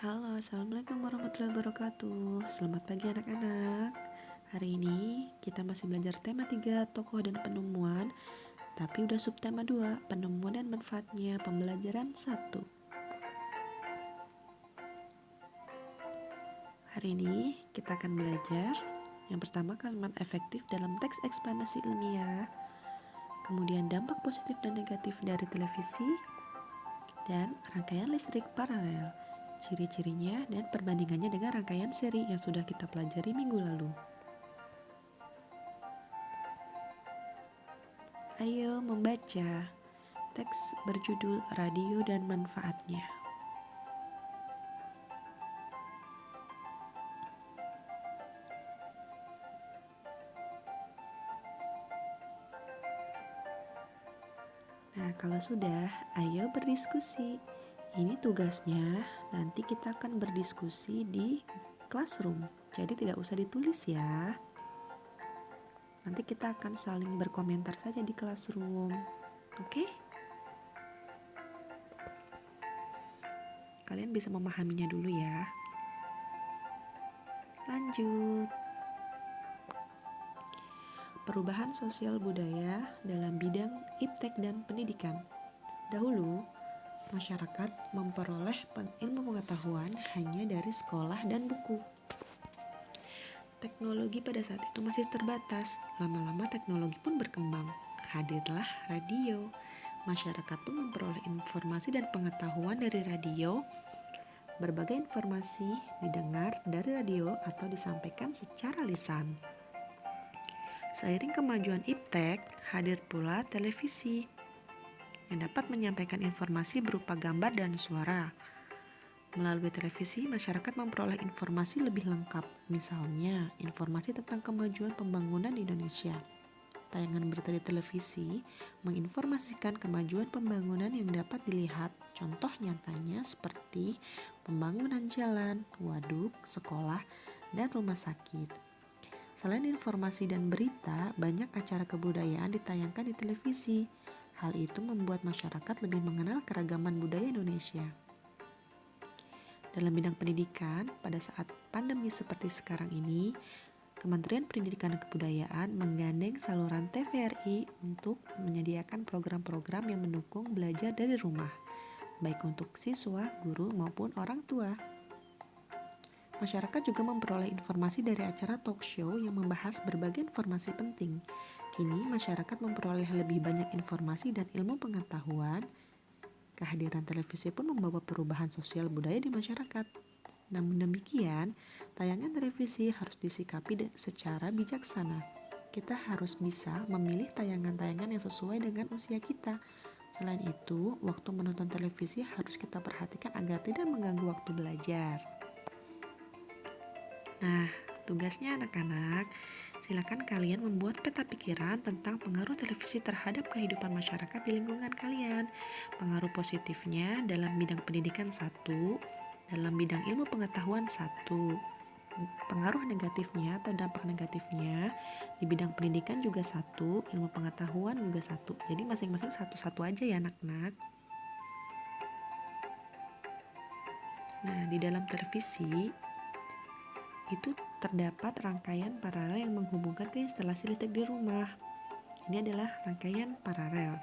Halo, Assalamualaikum warahmatullahi wabarakatuh. Selamat pagi anak-anak. Hari ini kita masih belajar tema 3 tokoh dan penemuan, tapi udah subtema 2, penemuan dan manfaatnya pembelajaran 1. Hari ini kita akan belajar yang pertama kalimat efektif dalam teks eksplanasi ilmiah, kemudian dampak positif dan negatif dari televisi, dan rangkaian listrik paralel, ciri-cirinya dan perbandingannya dengan rangkaian seri yang sudah kita pelajari minggu lalu. Ayo membaca teks berjudul Radio dan Manfaatnya. Nah, kalau sudah, ayo berdiskusi. Ini tugasnya, nanti kita akan berdiskusi di classroom. Jadi tidak usah ditulis ya. Nanti kita akan saling berkomentar saja di classroom. Oke? Kalian bisa memahaminya dulu ya. Lanjut. Perubahan sosial budaya dalam bidang iptek dan pendidikan. Dahulu, masyarakat memperoleh ilmu pengetahuan hanya dari sekolah dan buku. Teknologi pada saat itu masih terbatas. Lama-lama teknologi pun berkembang. Hadirlah radio. Masyarakat pun memperoleh informasi dan pengetahuan dari radio. Berbagai informasi didengar dari radio atau disampaikan secara lisan. Seiring kemajuan iptek, hadir pula televisi yang dapat menyampaikan informasi berupa gambar dan suara. Melalui televisi, masyarakat memperoleh informasi lebih lengkap, misalnya informasi tentang kemajuan pembangunan di Indonesia. Tayangan berita di televisi menginformasikan kemajuan pembangunan yang dapat dilihat, contoh nyatanya seperti pembangunan jalan, waduk, sekolah, dan rumah sakit. Selain informasi dan berita, banyak acara kebudayaan ditayangkan di televisi. Hal itu membuat masyarakat lebih mengenal keragaman budaya Indonesia. Dalam bidang pendidikan, pada saat pandemi seperti sekarang ini, Kementerian Pendidikan dan Kebudayaan menggandeng saluran TVRI untuk menyediakan program-program yang mendukung belajar dari rumah, baik untuk siswa, guru, maupun orang tua. Masyarakat juga memperoleh informasi dari acara talk show yang membahas berbagai informasi penting. Kini, masyarakat memperoleh lebih banyak informasi dan ilmu pengetahuan. Kehadiran televisi pun membawa perubahan sosial budaya di masyarakat. Namun demikian, tayangan televisi harus disikapi secara bijaksana. Kita harus bisa memilih tayangan-tayangan yang sesuai dengan usia kita. Selain itu, waktu menonton televisi harus kita perhatikan agar tidak mengganggu waktu belajar. Nah, tugasnya anak-anak, silakan kalian membuat peta pikiran tentang pengaruh televisi terhadap kehidupan masyarakat di lingkungan kalian. Pengaruh positifnya dalam bidang pendidikan 1, dalam bidang ilmu pengetahuan 1. Pengaruh negatifnya atau dampak negatifnya di bidang pendidikan juga 1, ilmu pengetahuan juga 1. Jadi masing-masing satu-satu aja ya anak-anak. Nah, di dalam televisi itu terdapat rangkaian paralel yang menghubungkan ke instalasi listrik di rumah. Ini adalah rangkaian paralel.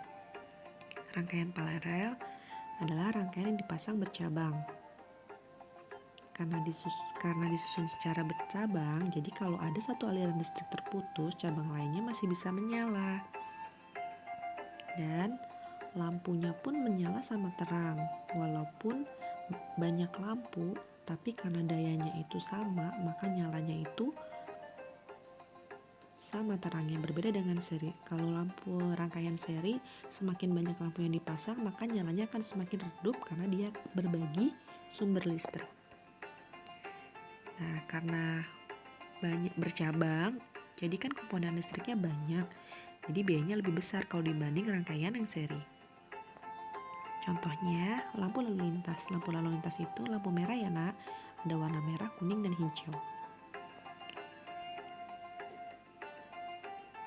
Rangkaian paralel adalah rangkaian yang dipasang bercabang. Karena disusun secara bercabang, jadi kalau ada satu aliran listrik terputus, cabang lainnya masih bisa menyala. Dan lampunya pun menyala sama terang. Walaupun banyak lampu, tapi karena dayanya itu sama, maka nyalanya itu sama terangnya. Berbeda dengan seri. Kalau lampu rangkaian seri, semakin banyak lampu yang dipasang, maka nyalanya akan semakin redup karena dia berbagi sumber listrik. Nah, karena banyak bercabang, jadi kan komponen listriknya banyak. Jadi biayanya lebih besar kalau dibanding rangkaian yang seri. Contohnya, lampu lalu lintas. Lampu lalu lintas itu lampu merah ya nak, ada warna merah, kuning, dan hijau.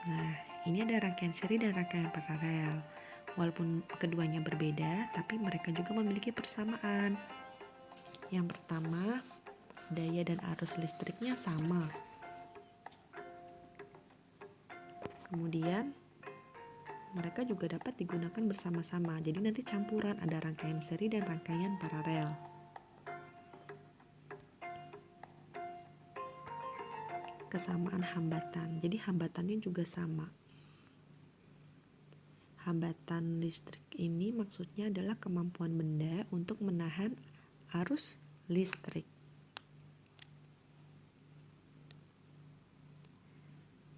Nah, ini ada rangkaian seri dan rangkaian paralel. Walaupun keduanya berbeda, tapi mereka juga memiliki persamaan. Yang pertama, daya dan arus listriknya sama. Kemudian, mereka juga dapat digunakan bersama-sama. Jadi nanti campuran, ada rangkaian seri dan rangkaian paralel. Kesamaan hambatan. Jadi hambatannya juga sama. Hambatan listrik ini maksudnya adalah kemampuan benda untuk menahan arus listrik.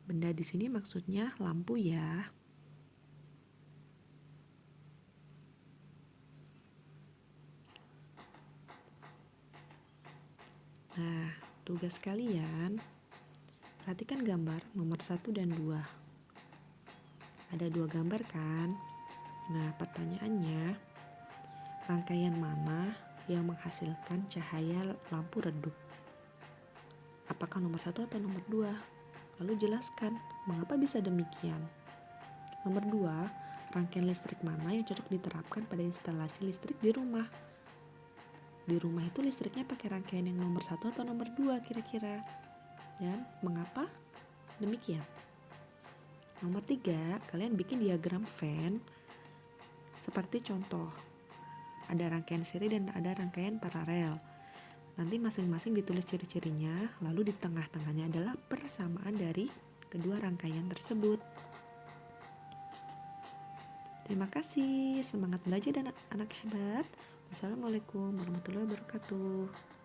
Benda di sini maksudnya lampu ya. Nah, tugas kalian, perhatikan gambar nomor 1 dan 2. Ada 2 gambar kan? Nah, pertanyaannya, rangkaian mana yang menghasilkan cahaya lampu redup? Apakah nomor 1 atau nomor 2? Lalu jelaskan, mengapa bisa demikian? Nomor 2, rangkaian listrik mana yang cocok diterapkan pada instalasi listrik di rumah? Di rumah itu listriknya pakai rangkaian yang nomor 1 atau nomor 2 kira-kira? Dan mengapa demikian? Nomor 3, kalian bikin diagram fan seperti contoh. Ada rangkaian seri dan ada rangkaian paralel. Nanti masing-masing ditulis ciri-cirinya, lalu di tengah-tengahnya adalah persamaan dari kedua rangkaian tersebut. Terima kasih, semangat belajar dan anak hebat. Wassalamualaikum warahmatullahi wabarakatuh.